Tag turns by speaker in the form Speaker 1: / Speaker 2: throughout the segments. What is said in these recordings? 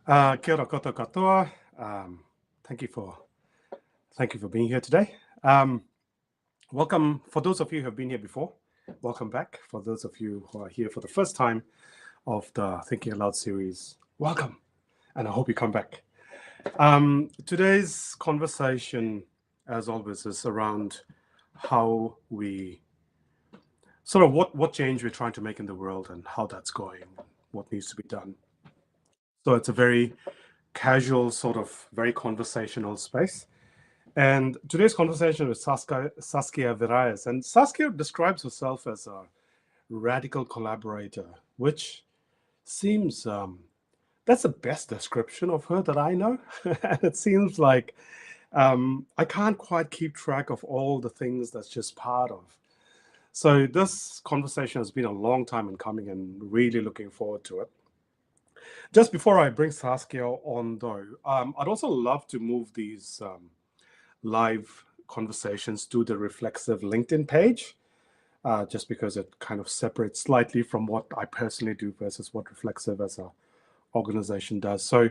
Speaker 1: Kia ora koutou katoa. Thank you for being here today. Welcome for those of you who have been here before. Welcome back. For those of you who are here for the first time of the Thinking Aloud series, welcome, and I hope you come back. Today's conversation, as always, is around how we sort of what change we're trying to make in the world and how that's going, what needs to be done. So it's a very casual, sort of very conversational space. And today's conversation with Saskia Verraes. And Saskia describes herself as a radical collaborator, which seems that's the best description of her that I know. And it seems like I can't quite keep track of all the things that's just part of. So this conversation has been a long time in coming and really looking forward to it. Just before I bring Saskia on, though, I'd also love to move these live conversations to the Reflexive LinkedIn page, just because it kind of separates slightly from what I personally do versus what Reflexive as a organization does. So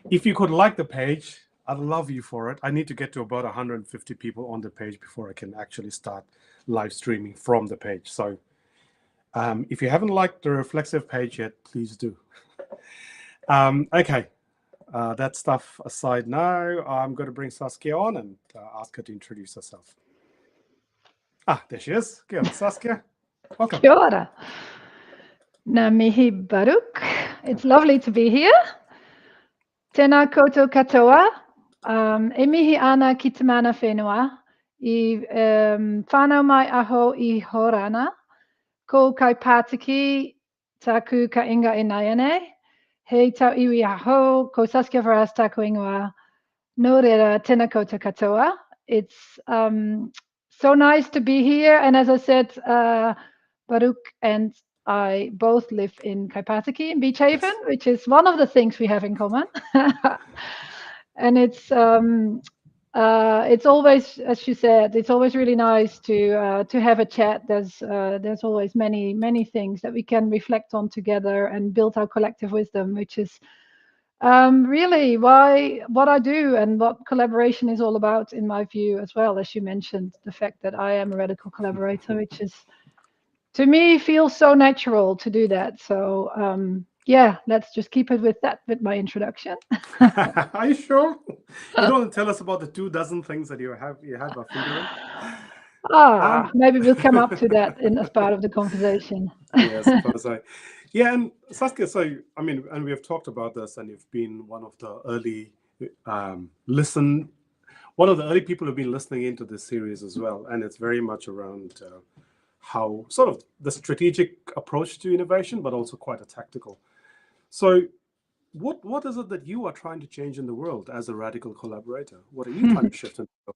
Speaker 1: if you could like the page, I'd love you for it. I need to get to about 150 people on the page before I can actually start live streaming from the page. So if you haven't liked the Reflexive page yet, please do. Okay, that stuff aside now, I'm going to bring Saskia on and ask her to introduce herself. There she is. Kia ora, Saskia. Welcome.
Speaker 2: Kia ora. Nā mihi Baruch. It's lovely to be here. Tēnā koutou katoa. E mihi ana ki te mana whenua. I whānau mai aho I Horana. Ko kai Pātiki taku ka inga I Naiane. Hei tau iwi aho, ko Saskia Verraes taku ingoa. Nō reira, tēnā koutou katoa. It's so nice to be here. And as I said, Baruch and I both live in Kaipatiki in Beach Haven, yes, which is one of the things we have in common. And it's always, as you said, it's always really nice to have a chat. There's always many things that we can reflect on together and build our collective wisdom, which is really what I do and what collaboration is all about, in my view, as well. As you mentioned, the fact that I am a radical collaborator, which is, to me, feels so natural to do that. So yeah, let's just keep it with my introduction.
Speaker 1: Are you sure? You don't want to tell us about the 24 things that you have a finger in?
Speaker 2: Maybe we'll come up to that as part of the conversation.
Speaker 1: Yeah, I suppose so. Yeah, and Saskia, so I mean, and we have talked about this, and you've been one of the early one of the early people who've been listening into this series as well, and it's very much around how sort of the strategic approach to innovation, but also quite a tactical. So what is it that you are trying to change in the world as a radical collaborator? What are you trying to shift in the world?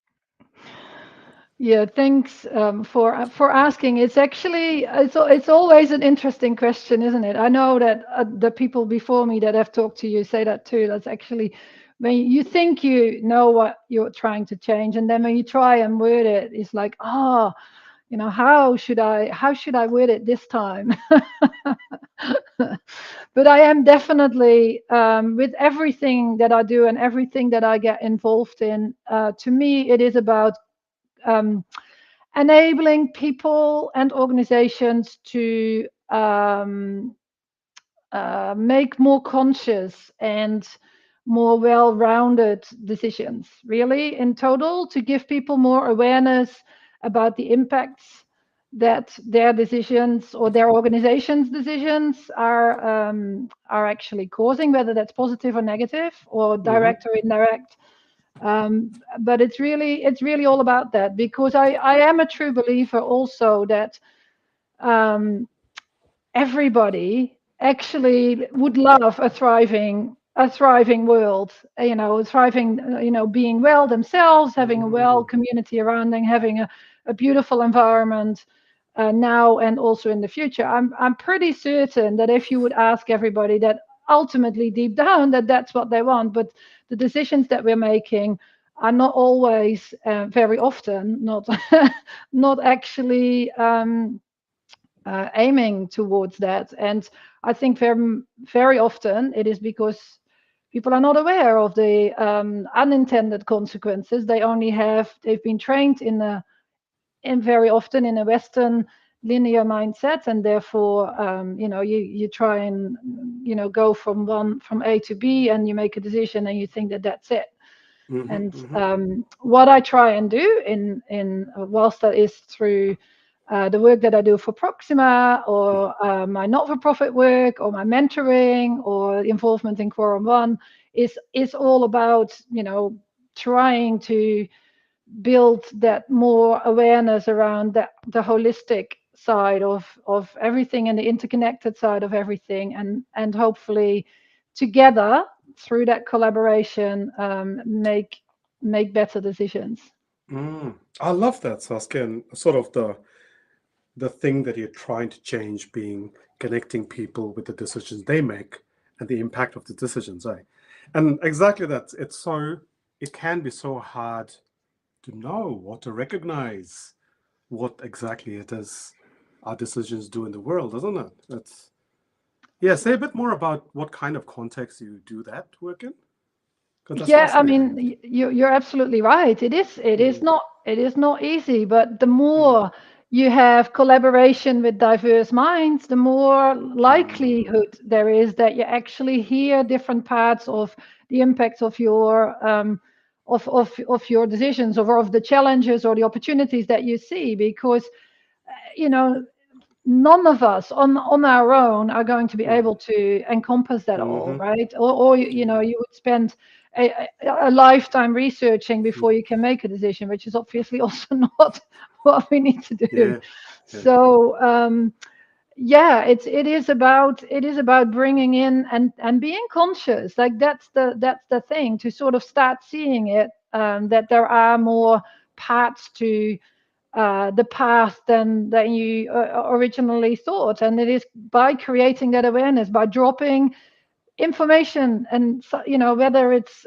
Speaker 2: Yeah, thanks for asking. It's actually it's always an interesting question, isn't it? I know that the people before me that have talked to you say that too. That's actually when you think you know what you're trying to change, and then when you try and word it, it's like, how should I word it this time? But I am definitely, with everything that I do and everything that I get involved in, to me, it is about enabling people and organizations to make more conscious and more well-rounded decisions, really, in total, to give people more awareness about the impacts that their decisions or their organization's decisions are actually causing, whether that's positive or negative or direct or indirect. But it's really all about that, because I am a true believer also that everybody actually would love a thriving world, being well themselves, having a well community around them, having a beautiful environment now and also in the future. I'm pretty certain that if you would ask everybody, that ultimately deep down that's what they want, but the decisions that we're making are not always, very often, not actually aiming towards that. And I think very, very often it is because people are not aware of the unintended consequences. They've been trained in very often in a Western linear mindset, and therefore, you try and go from A to B, and you make a decision, and you think that that's it. And what I try and do in whilst that is through the work that I do for Proxima, or my not-for-profit work, or my mentoring, or involvement in Quorum One, is all about trying to build that more awareness around the holistic side of everything, and the interconnected side of everything, and hopefully together through that collaboration, make better decisions.
Speaker 1: I love that, Saskia, and sort of the thing that you're trying to change being connecting people with the decisions they make and the impact of the decisions, eh? And exactly that. It can be so hard to know or to recognize what exactly it is our decisions do in the world, isn't it? Yeah, say a bit more about what kind of context you do that work in, because that's
Speaker 2: Yeah, I
Speaker 1: fascinating.
Speaker 2: mean, you're absolutely right. It is not easy, but the more you have collaboration with diverse minds, the more likelihood there is that you actually hear different parts of the impacts of your of your decisions, or of the challenges or the opportunities that you see, because you know none of us on our own are going to be able to encompass that all, right? Or you would spend a lifetime researching before you can make a decision, which is obviously also not what we need to do.
Speaker 1: Yeah, yeah.
Speaker 2: So yeah, it is about bringing in and being conscious. Like that's the thing, to sort of start seeing it, that there are more parts to the path than you originally thought. And it is by creating that awareness, by dropping information, and whether it's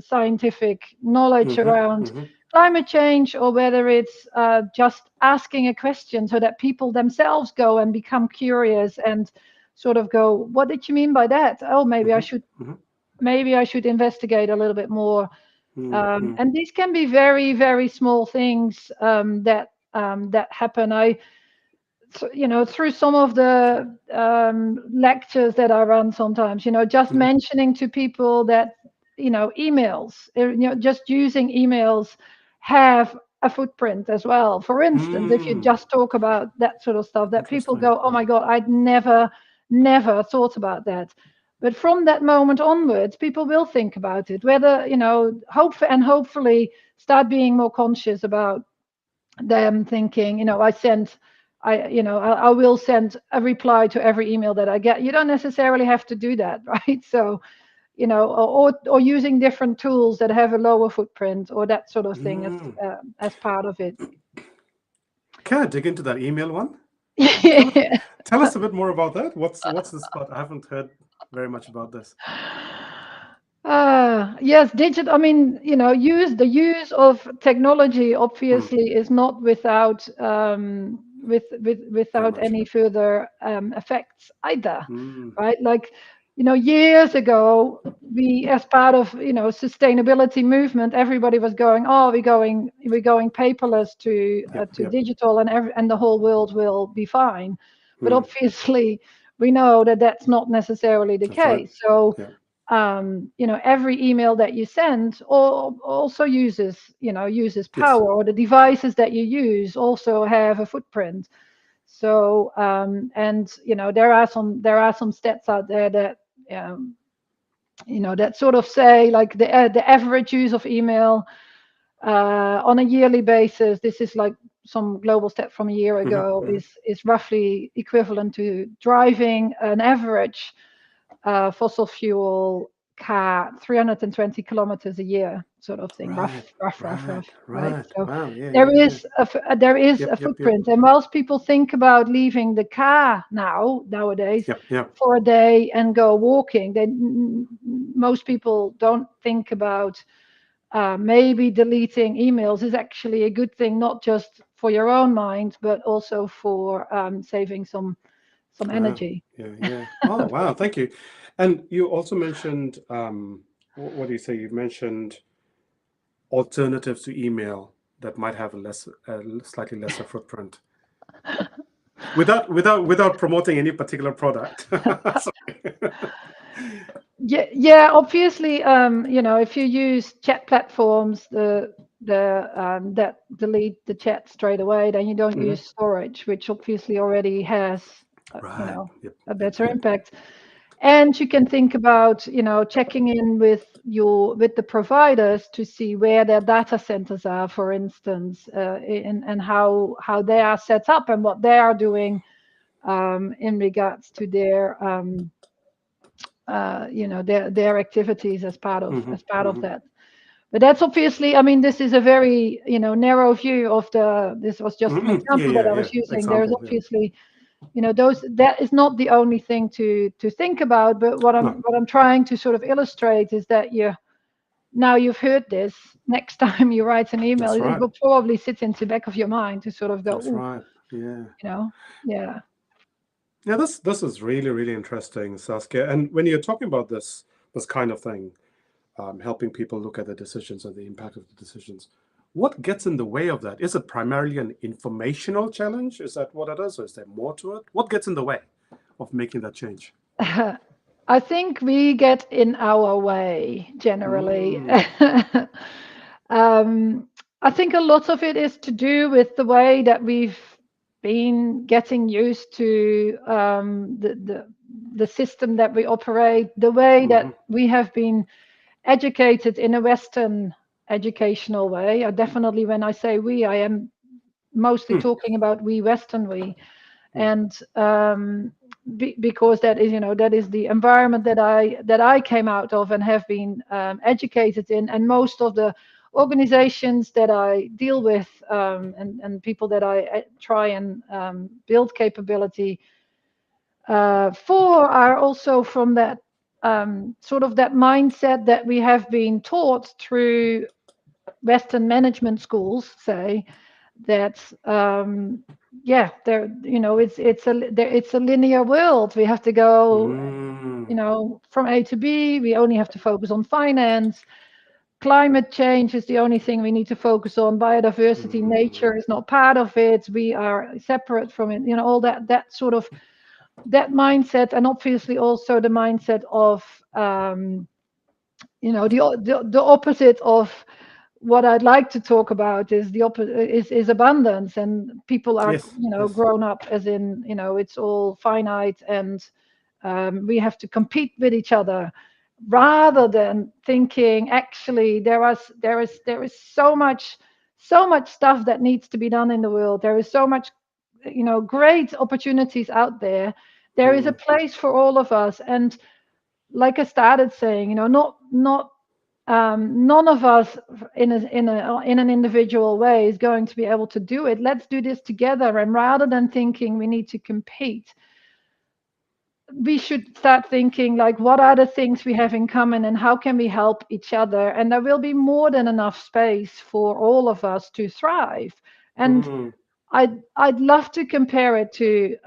Speaker 2: scientific knowledge around climate change, or whether it's just asking a question, so that people themselves go and become curious, and sort of go, what did you mean by that? Oh, maybe I should investigate a little bit more. And these can be very, very small things that happen. Through some of the lectures that I run sometimes, just mentioning to people that, emails, just using emails have a footprint as well. For instance, if you just talk about that sort of stuff, that people
Speaker 1: Interesting.
Speaker 2: go, oh my God, I'd never thought about that. But from that moment onwards, people will think about it, whether, hopefully start being more conscious about them thinking, I will send a reply to every email that I get. You don't necessarily have to do that, right? So, or using different tools that have a lower footprint, or that sort of thing, as part of it.
Speaker 1: Can I dig into that email one? Tell us,
Speaker 2: Yeah.
Speaker 1: tell us a bit more about that. What's this part? I haven't heard very much about this.
Speaker 2: Yes, digital. I mean, use of technology obviously is not without
Speaker 1: Very
Speaker 2: without
Speaker 1: much.
Speaker 2: any further effects either,
Speaker 1: Mm,
Speaker 2: right? Like, years ago, we, as part of sustainability movement, everybody was going, oh, we're going paperless
Speaker 1: yep,
Speaker 2: to
Speaker 1: yep.
Speaker 2: digital, and the whole world will be fine. But
Speaker 1: Mm,
Speaker 2: obviously, we know that that's not necessarily the
Speaker 1: that's right.
Speaker 2: case. So
Speaker 1: Yeah.
Speaker 2: every email that you send also uses
Speaker 1: Yes.
Speaker 2: power, or the devices that you use also have a footprint. So and there are some stats out there that that sort of say, like, the average use of email on a yearly basis. This is like some global stat from a year ago, is roughly equivalent to driving an average fossil fuel car 320 kilometers a year, sort of thing.
Speaker 1: Right.
Speaker 2: Rough,
Speaker 1: Right.
Speaker 2: right?
Speaker 1: Right.
Speaker 2: So
Speaker 1: Wow. Yeah.
Speaker 2: there
Speaker 1: Yeah. Yeah.
Speaker 2: is there is a
Speaker 1: Yep. Yep. Yep.
Speaker 2: footprint. And whilst people think about leaving the car nowadays
Speaker 1: Yep. Yep.
Speaker 2: for a day and go walking, most people don't think about maybe deleting emails is actually a good thing, not just for your own mind, but also for saving some
Speaker 1: Wow.
Speaker 2: energy.
Speaker 1: Yeah. Yeah. Oh, wow. Thank you. And you also mentioned, what do you say? You mentioned alternatives to email that might have a slightly lesser footprint, without promoting any particular product. Sorry.
Speaker 2: Yeah, obviously, if you use chat platforms, that delete the chat straight away, then you don't
Speaker 1: Hmm.
Speaker 2: use storage, which obviously already has,
Speaker 1: Right. Yep.
Speaker 2: a
Speaker 1: Yep.
Speaker 2: better
Speaker 1: Yep.
Speaker 2: impact. And you can think about, checking in with the providers to see where their data centers are, for instance, and how they are set up and what they are doing, in regards to their activities as part of
Speaker 1: Hmm. Hmm.
Speaker 2: that. But that's obviously, I mean, this is a very, narrow view of this was just an
Speaker 1: Hmm. Yeah.
Speaker 2: example that
Speaker 1: Yeah.
Speaker 2: I
Speaker 1: Yeah.
Speaker 2: was using. There's
Speaker 1: Example. Yeah.
Speaker 2: obviously, that is not the only thing to think about. But
Speaker 1: No,
Speaker 2: what I'm trying to sort of illustrate is that now you've heard this. Next time you write an email,
Speaker 1: that's
Speaker 2: it
Speaker 1: right.
Speaker 2: will probably sit in the back of your mind to sort of go,
Speaker 1: That's
Speaker 2: ooh,
Speaker 1: right. Yeah.
Speaker 2: yeah.
Speaker 1: Yeah. This is really really interesting, Saskia. And when you're talking about this kind of thing, helping people look at the decisions and the impact of the decisions. What gets in the way of that? Is it primarily an informational challenge? Is that what it is? Or is there more to it? What gets in the way of making that change?
Speaker 2: I think we get in our way generally.
Speaker 1: Mm,
Speaker 2: um, I think a lot of it is to do with the way that we've been getting used to, the system that we operate, the way that
Speaker 1: hmm.
Speaker 2: we have been educated in a Western educational way. Definitely, when I say we, I am mostly
Speaker 1: Mm,
Speaker 2: talking about Western we.
Speaker 1: mm,
Speaker 2: And because that is the environment that I came out of and have been, educated in, and most of the organizations that I deal with, and people that I try and, build capability, for, are also from that, sort of that mindset that we have been taught through Western management schools, say that, yeah, it's a linear world. We have to go,
Speaker 1: mm,
Speaker 2: from A to B. We only have to focus on finance. Climate change is the only thing we need to focus on. Biodiversity,
Speaker 1: mm.
Speaker 2: nature is not part of it. We are separate from it. All that sort of that mindset, and obviously also the mindset of, the opposite of what I'd like to talk about is the opposite is abundance, and people are,
Speaker 1: Yes, yes.
Speaker 2: grown up as in, it's all finite, and, we have to compete with each other, rather than thinking actually there is so much stuff that needs to be done in the world. There is so much, great opportunities out there. There is a
Speaker 1: Mm,
Speaker 2: place for all of us, and like I started saying, not none of us in an individual way is going to be able to do it. Let's do this together. And rather than thinking we need to compete, we should start thinking like, what are the things we have in common and how can we help each other? And there will be more than enough space for all of us to thrive. And
Speaker 1: mm,
Speaker 2: I'd love to compare it to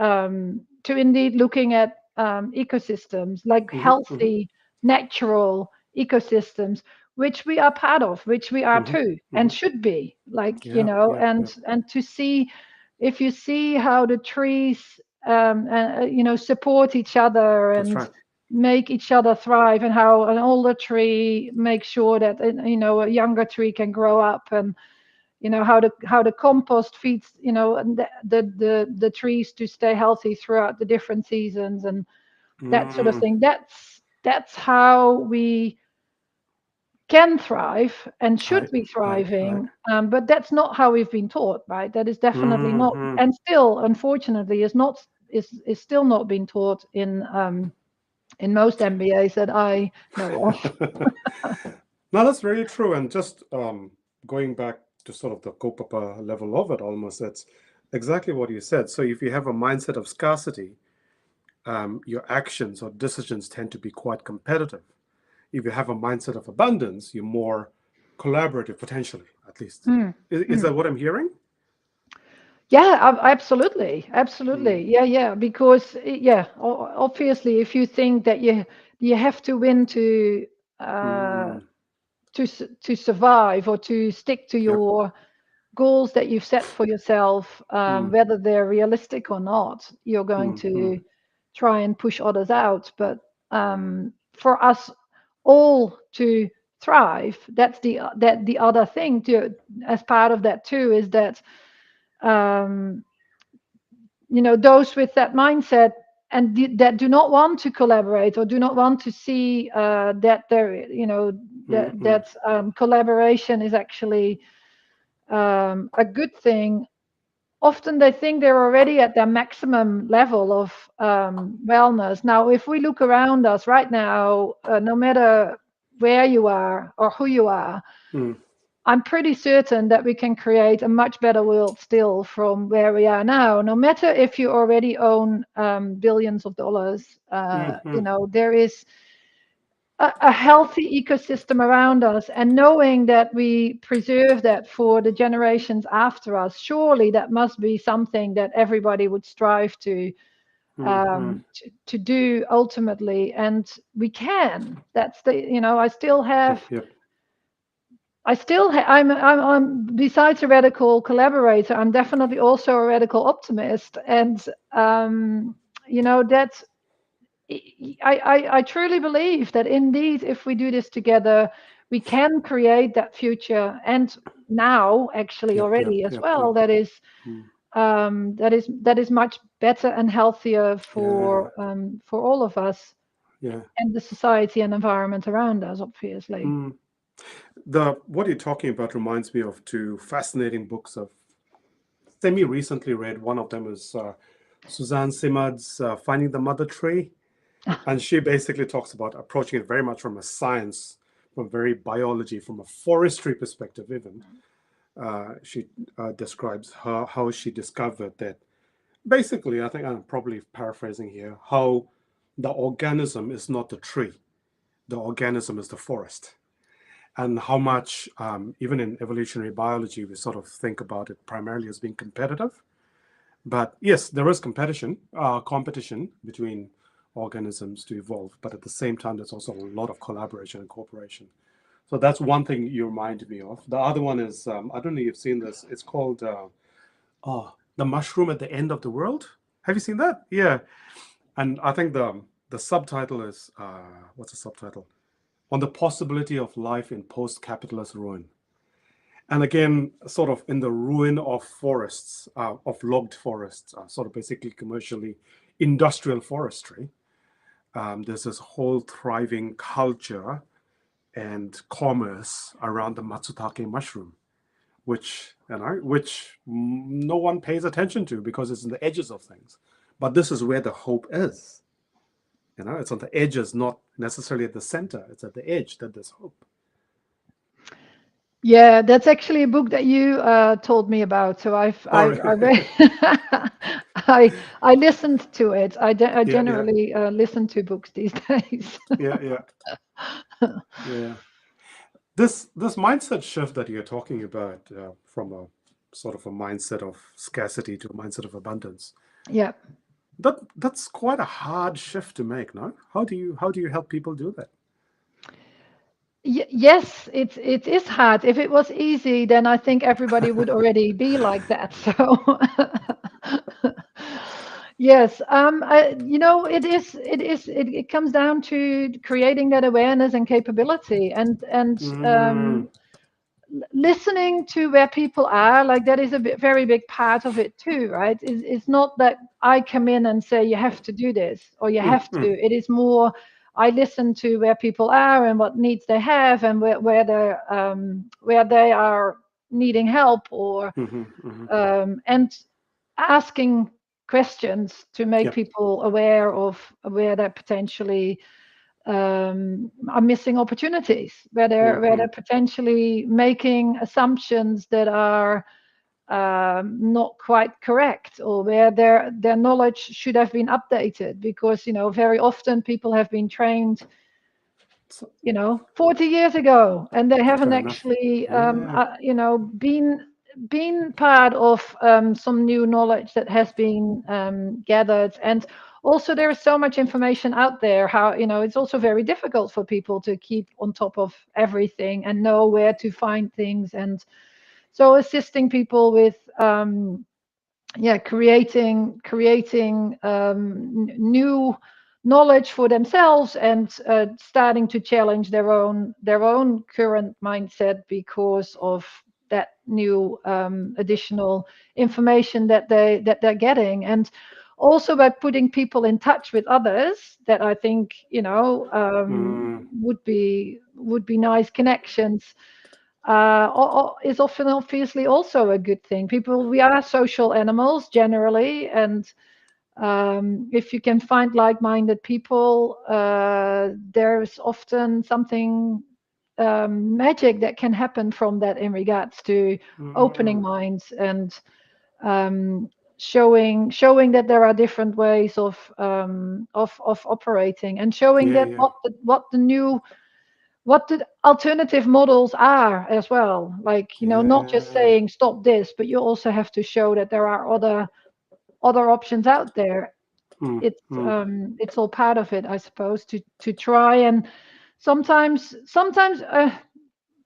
Speaker 2: indeed looking at, ecosystems, like
Speaker 1: hmm, hmm,
Speaker 2: healthy, natural ecosystems, which we are part of, which we are
Speaker 1: hmm,
Speaker 2: too, and
Speaker 1: hmm.
Speaker 2: should be, like,
Speaker 1: Yeah, yeah,
Speaker 2: and
Speaker 1: yeah.
Speaker 2: to see, if you see how the trees, support each other
Speaker 1: That's
Speaker 2: and
Speaker 1: right.
Speaker 2: make each other thrive, and how an older tree makes sure that, a younger tree can grow up, and how the compost feeds, and the trees to stay healthy throughout the different seasons, and that sort of
Speaker 1: Mm,
Speaker 2: thing. That's how we can thrive and should
Speaker 1: right,
Speaker 2: be
Speaker 1: right, right.
Speaker 2: thriving, but that's not how we've been taught, right? That is definitely not,
Speaker 1: Hmm.
Speaker 2: and still unfortunately is still not being taught in most MBAs that I know of.
Speaker 1: No, that's very true. And just going back to sort of the Kopapa level of it, almost, that's exactly what you said. So if you have a mindset of scarcity, your actions or decisions tend to be quite competitive. If you have a mindset of abundance, you're more collaborative, potentially, at least.
Speaker 2: Mm,
Speaker 1: Is
Speaker 2: mm.
Speaker 1: that what I'm hearing?
Speaker 2: Yeah, absolutely,
Speaker 1: Mm,
Speaker 2: absolutely. Yeah, yeah. Because, yeah, obviously, if you think that you have to win to uh,
Speaker 1: Mm.
Speaker 2: to survive, or to stick to
Speaker 1: Yep.
Speaker 2: your goals that you've set for yourself,
Speaker 1: Mm.
Speaker 2: whether they're realistic or not. You're going
Speaker 1: Mm.
Speaker 2: to
Speaker 1: Mm.
Speaker 2: try and push others out. But for us all to thrive, that's the other thing to, as part of that too, is that um, those with that mindset and that do not want to collaborate, or do not want to see that there,
Speaker 1: Mm. Mm.
Speaker 2: that collaboration is actually a good thing. Often they think they're already at their maximum level of wellness. Now, if we look around us right now, no matter where you are or who you are,
Speaker 1: Mm.
Speaker 2: I'm pretty certain that we can create a much better world still from where we are now. No matter if you already own billions of dollars,
Speaker 1: Mm. Mm.
Speaker 2: there is a healthy ecosystem around us, and knowing that we preserve that for the generations after us, surely that must be something that everybody would strive
Speaker 1: Mm. Mm.
Speaker 2: to do ultimately. And we can. That's the, I still have.
Speaker 1: Yep. Yep.
Speaker 2: I'm besides a radical collaborator, I'm definitely also a radical optimist, and that's I truly believe that indeed, if we do this together, we can create that future, and now actually
Speaker 1: Yep. Yep.
Speaker 2: already as
Speaker 1: Yep.
Speaker 2: well.
Speaker 1: Yep.
Speaker 2: That is
Speaker 1: Mm.
Speaker 2: much better and healthier
Speaker 1: Yeah.
Speaker 2: for all of us,
Speaker 1: Yeah.
Speaker 2: and the society and environment around us, obviously.
Speaker 1: Mm. The what you're talking about reminds me of two fascinating books of semi recently read. One of them is Suzanne Simard's Finding the Mother Tree. And she basically talks about approaching it very much from a science, from very biology, from a forestry perspective, even. She describes how she discovered that basically, I think I'm probably paraphrasing here, how the organism is not the tree, the organism is the forest. And how much, even in evolutionary biology, we sort of think about it primarily as being competitive. But yes, there is competition between organisms to evolve. But at the same time, there's also a lot of collaboration and cooperation. So that's one thing you reminded me of. The other one is I don't know if you've seen this. It's called the mushroom at the end of the world. Have you seen that? Yeah. And I think the subtitle is what's the subtitle? On the possibility of life in post-capitalist ruin. And again, sort of in the ruin of forests, of logged forests, sort of basically commercially industrial forestry. There's this whole thriving culture and commerce around the matsutake mushroom, which no one pays attention to because it's in the edges of things. But this is where the hope is. It's on the edges, not necessarily at the center. It's at the edge that there's hope.
Speaker 2: Yeah, that's actually a book that you told me about. So
Speaker 1: Oh,
Speaker 2: I
Speaker 1: really?
Speaker 2: read, I listened to it. I
Speaker 1: Yeah, yeah,
Speaker 2: generally listen to books these days.
Speaker 1: yeah, yeah, yeah. This mindset shift that you're talking about, from a sort of a mindset of scarcity to a mindset of abundance,
Speaker 2: Yeah.
Speaker 1: that's quite a hard shift to make, no? How do you help people do that?
Speaker 2: Yes, it is hard. If it was easy, then I think everybody would already be like that. So yes, it comes down to creating that awareness and capability, and
Speaker 1: Mm,
Speaker 2: listening to where people are. Like, that is very big part of it too, right? It's not that I come in and say you have to do this or you
Speaker 1: mm,
Speaker 2: have to.
Speaker 1: mm,
Speaker 2: It is more, I listen to where people are and what needs they have, and where they are needing help, or
Speaker 1: mhm, mhm.
Speaker 2: and asking questions to make
Speaker 1: Yep,
Speaker 2: people aware of where they're potentially are missing opportunities, where they're
Speaker 1: mhm.
Speaker 2: potentially making assumptions that are not quite correct, or where their knowledge should have been updated, because very often people have been trained
Speaker 1: So,
Speaker 2: 40 years ago, and they haven't
Speaker 1: fair enough.
Speaker 2: actually
Speaker 1: Yeah.
Speaker 2: been part of some new knowledge that has been gathered. And also there is so much information out there. How, it's also very difficult for people to keep on top of everything and know where to find things. And so assisting people with creating new knowledge for themselves, and starting to challenge their own current mindset because of that new additional information that they're getting. And also by putting people in touch with others that I think would be nice connections, is often obviously also a good thing. We are social animals generally, and if you can find like-minded people, there's often something magic that can happen from that in regards to opening minds, and showing that there are different ways of operating, and showing
Speaker 1: Yeah,
Speaker 2: that
Speaker 1: yeah,
Speaker 2: what the alternative models are as well. Like, not just
Speaker 1: yeah.
Speaker 2: saying stop this, but you also have to show that there are other options out there.
Speaker 1: Mm,
Speaker 2: It's
Speaker 1: mm.
Speaker 2: it's all part of it, I suppose, to try. And sometimes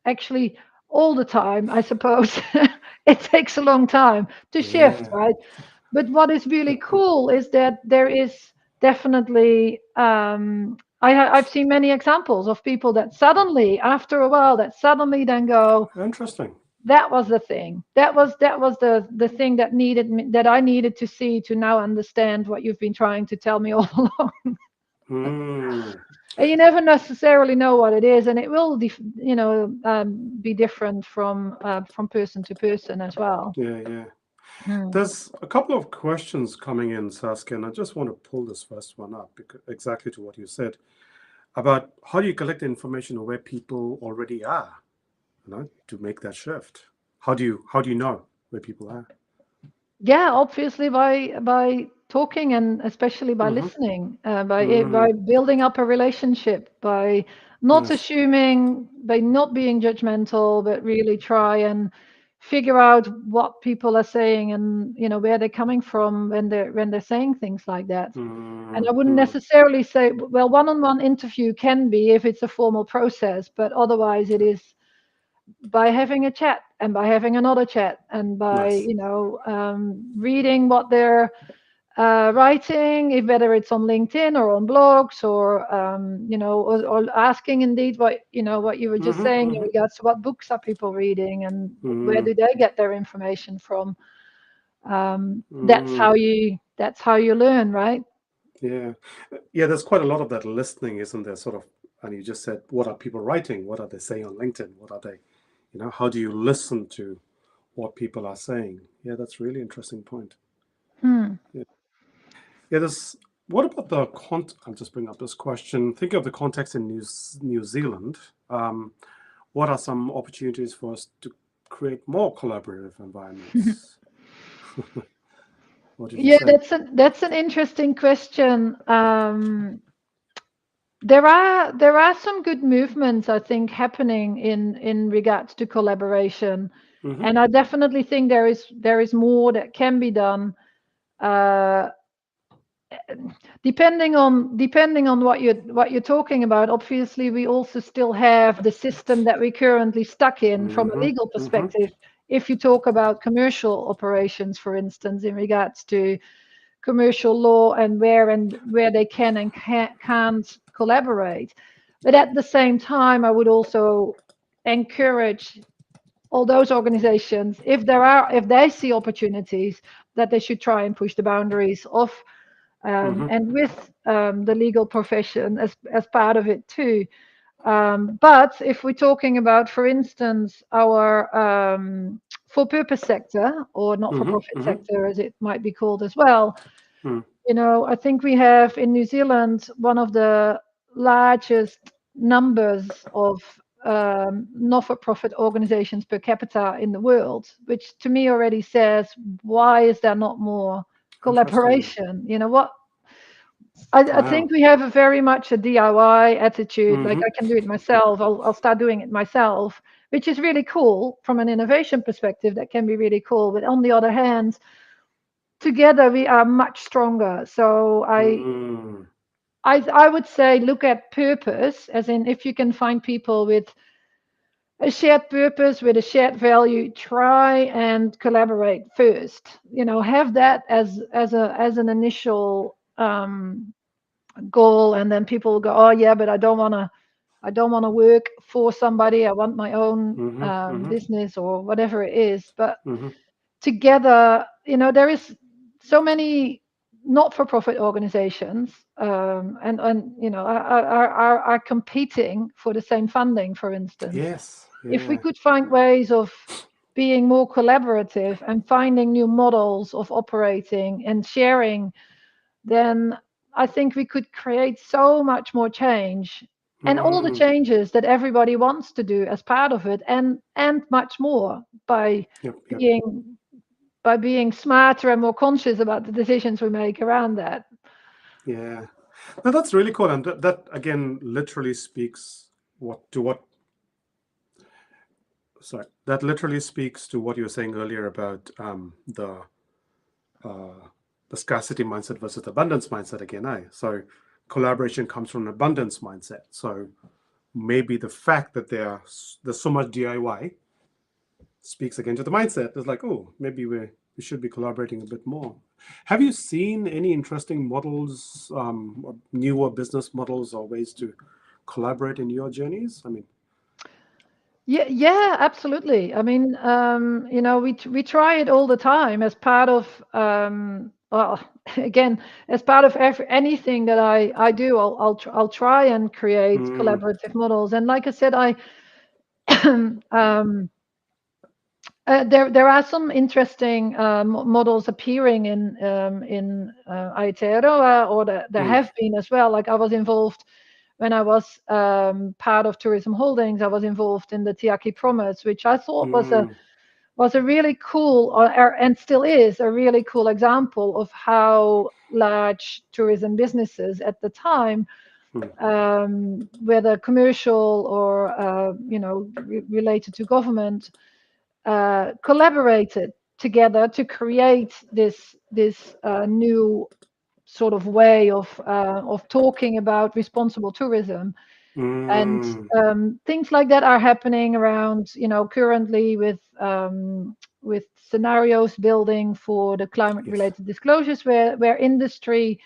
Speaker 2: actually all the time, I suppose, it takes a long time to shift,
Speaker 1: Yeah.
Speaker 2: right? But what is really cool is that there is definitely I've seen many examples of people that suddenly, after a while, that suddenly then go,
Speaker 1: Interesting.
Speaker 2: that was the thing. That was the thing that I needed to see to now understand what you've been trying to tell me all along.
Speaker 1: Mm.
Speaker 2: And you never necessarily know what it is, and it will be different from person to person as well.
Speaker 1: Yeah, yeah.
Speaker 2: Mm.
Speaker 1: There's a couple of questions coming in, Saskia, and I just want to pull this first one up because exactly to what you said about how do you collect information on where people already are, to make that shift. How do you know where people are?
Speaker 2: Yeah, obviously by talking, and especially by
Speaker 1: Mm-hmm.
Speaker 2: listening, by
Speaker 1: Mm.
Speaker 2: building up a relationship, by not
Speaker 1: Yes.
Speaker 2: assuming, by not being judgmental, but really try and figure out what people are saying, and where they're coming from when they're saying things like that. And I wouldn't
Speaker 1: Mm-hmm.
Speaker 2: necessarily say, well, one-on-one interview can be if it's a formal process, but otherwise it is by having a chat, and by having another chat, and by
Speaker 1: Nice.
Speaker 2: reading what they're writing, if whether it's on LinkedIn or on blogs, or or asking indeed what you were just
Speaker 1: Mm-hmm.
Speaker 2: saying in
Speaker 1: Mm-hmm.
Speaker 2: regards to what books are people reading, and where
Speaker 1: Mm.
Speaker 2: do they get their information from. That's
Speaker 1: Mm.
Speaker 2: how you learn, right?
Speaker 1: Yeah. Yeah, there's quite a lot of that listening, isn't there? Sort of, and you just said, what are people writing? What are they saying on LinkedIn? What are they, how do you listen to what people are saying? Yeah, that's a really interesting point.
Speaker 2: Hmm.
Speaker 1: Yeah. Yeah, what about I'm just bringing up this question. Think of the context in New Zealand. Um, what are some opportunities for us to create more collaborative environments? What did you
Speaker 2: Yeah,
Speaker 1: say?
Speaker 2: that's an interesting question. There are some good movements, I think, happening in regards to collaboration,
Speaker 1: Mm-hmm.
Speaker 2: and I definitely think there is more that can be done. Uh, depending on what you're talking about. Obviously, we also still have the system that we're currently stuck in from a
Speaker 1: Mm-hmm.
Speaker 2: legal
Speaker 1: Mm-hmm.
Speaker 2: perspective. If you talk about commercial operations, for instance, in regards to commercial law, and where they can and can't collaborate. But at the same time, I would also encourage all those organizations, if they see opportunities, that they should try and push the boundaries of
Speaker 1: Mm-hmm.
Speaker 2: and with the legal profession as part of it too. But if we're talking about, for instance, our for-purpose sector, or
Speaker 1: Mm-hmm.
Speaker 2: not-for-profit
Speaker 1: Mm-hmm.
Speaker 2: sector, as it might be called as well,
Speaker 1: Mm.
Speaker 2: I think we have in New Zealand one of the largest numbers of not-for-profit organizations per capita in the world, which to me already says, why is there not more
Speaker 1: Interesting.
Speaker 2: collaboration? What I
Speaker 1: Wow.
Speaker 2: think we have a very much a DIY attitude. Like,
Speaker 1: Mm-hmm.
Speaker 2: I can do it myself. I'll start doing it myself, which is really cool from an innovation perspective. That can be really cool. But on the other hand, together we are much stronger. So
Speaker 1: Mm,
Speaker 2: I would say look at purpose, as in if you can find people with a shared purpose, with a shared value, try and collaborate first. Have that as an initial goal, and then people will go, oh yeah, but I don't want to work for somebody. I want my own
Speaker 1: mm-hmm, mm-hmm,
Speaker 2: business or whatever it is. But
Speaker 1: mm-hmm.
Speaker 2: together, there is so many not-for-profit organizations, and are competing for the same funding, for instance.
Speaker 1: Yes,
Speaker 2: If we
Speaker 1: yeah.
Speaker 2: could find ways of being more collaborative and finding new models of operating and sharing, then I think we could create so much more change, and all the
Speaker 1: Mm,
Speaker 2: changes that everybody wants to do as part of it, and much more by
Speaker 1: yep, yep.
Speaker 2: being by being smarter and more conscious about the decisions we make around that.
Speaker 1: Yeah. No, that's really cool. And that again literally speaks what sorry, that literally speaks to what you were saying earlier about uh, the scarcity mindset versus the abundance mindset again. So collaboration comes from an abundance mindset. So maybe the fact that there's so much DIY speaks again to the mindset. It's like, oh, maybe we should be collaborating a bit more. Have you seen any interesting models, or newer business models or ways to collaborate in your journeys? I mean,
Speaker 2: Yeah, yeah, absolutely. I mean, we try it all the time as part of, well, again, as part of anything that I do. I'll try and create
Speaker 1: mm,
Speaker 2: collaborative models. And like I said, um, there are some interesting models appearing in Aotearoa, or there
Speaker 1: mm,
Speaker 2: have been as well. Like I was involved when I was part of Tourism Holdings. I was involved in the Tiaki Promise, which I thought
Speaker 1: mm,
Speaker 2: was a really cool, and still is a really cool example of how large tourism businesses at the time,
Speaker 1: mm,
Speaker 2: whether commercial or related to government, collaborated together to create this new sort of way of talking about responsible tourism. And
Speaker 1: mm.
Speaker 2: things like that are happening around, currently with scenarios building for the climate
Speaker 1: Yes.
Speaker 2: related disclosures, where industry,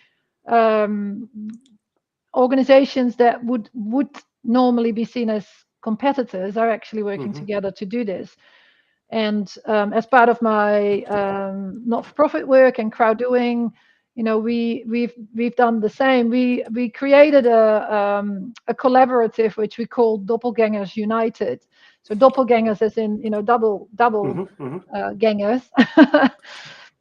Speaker 2: um, organizations that would normally be seen as competitors are actually working
Speaker 1: Mm-hmm,
Speaker 2: together to do this. And as part of my not-for-profit work and crowd doing, we've done the same. We created a collaborative which we call Doppelgangers United. So doppelgangers, as in double
Speaker 1: mm-hmm, mm-hmm.
Speaker 2: gangers,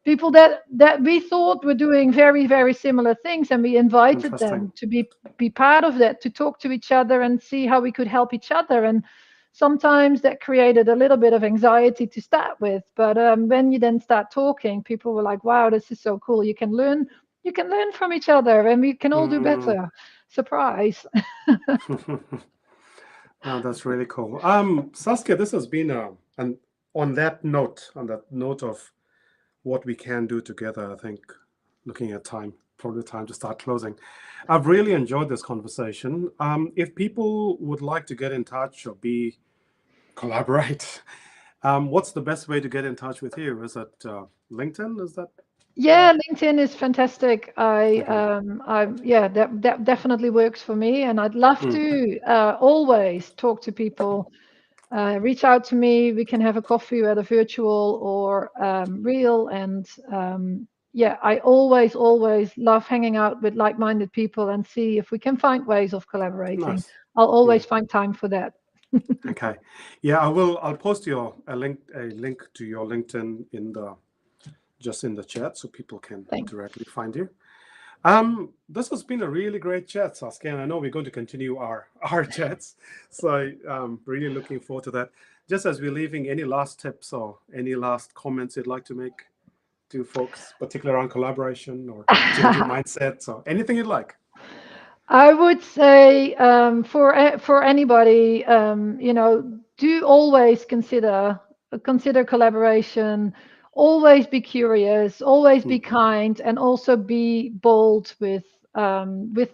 Speaker 2: people that we thought were doing very very similar things, and we invited
Speaker 1: Interesting.
Speaker 2: them to be part of that, to talk to each other and see how we could help each other. And sometimes that created a little bit of anxiety to start with, but when you then start talking, people were like, wow, this is so cool. You can learn from each other, and we can all do
Speaker 1: Mm.
Speaker 2: better. Surprise.
Speaker 1: Oh, that's really cool. Saskia, this has been and on that note of what we can do together, I think looking at time, probably time to start closing. I've really enjoyed this conversation. If people would like to get in touch or collaborate, what's the best way to get in touch with you? Is it LinkedIn? Is that
Speaker 2: Yeah, LinkedIn is fantastic.
Speaker 1: okay?
Speaker 2: Yeah, that definitely works for me, and I'd love
Speaker 1: Mm,
Speaker 2: to always talk to people. Reach out to me. We can have a coffee, whether virtual or real. And yeah, I always love hanging out with like-minded people and see if we can find ways of collaborating.
Speaker 1: nice.
Speaker 2: I'll
Speaker 1: Yeah.
Speaker 2: always find time for that.
Speaker 1: Okay. Yeah, I will. I'll post a link to your LinkedIn in the just in the chat so people can
Speaker 2: Thanks.
Speaker 1: directly find you. This has been a really great chat, Saskia, and I know we're going to continue our our chats. So really looking forward to that. Just as we're leaving, any last tips or any last comments you'd like to make to folks, particularly around collaboration or changing mindsets or anything you'd like?
Speaker 2: I would say, for anybody, do always consider collaboration, always be curious, always be kind, and also be bold with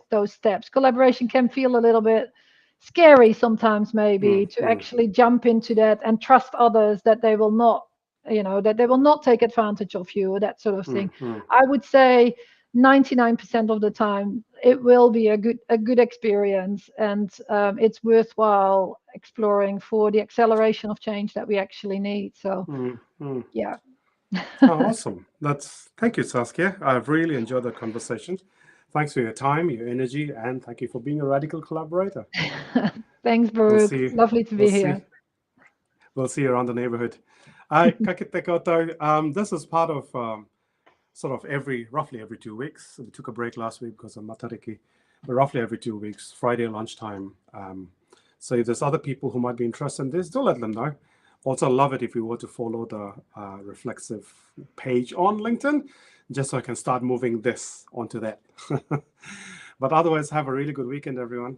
Speaker 2: those steps. Collaboration can feel a little bit scary sometimes, maybe, to actually jump into that and trust others that they will not, that they will not take advantage of you, or that sort of thing. I would say 99% of the time it will be a good experience, and it's worthwhile exploring for the acceleration of change that we actually need. So yeah.
Speaker 1: Oh, awesome. Thank you, Saskia. I've really enjoyed the conversation. Thanks for your time, your energy, and thank you for being a radical collaborator.
Speaker 2: Thanks,
Speaker 1: We'll
Speaker 2: Baruch.
Speaker 1: see.
Speaker 2: Lovely to
Speaker 1: We'll
Speaker 2: be here.
Speaker 1: see. We'll see you around the neighborhood. Ka kite koutou. This is part of sort of roughly every 2 weeks. We took a break last week because of Matariki, but roughly every 2 weeks, Friday lunchtime. So if there's other people who might be interested in this, do let them know. Also, love it if you were to follow the Reflexive page on LinkedIn, just so I can start moving this onto that. But otherwise, have a really good weekend, everyone.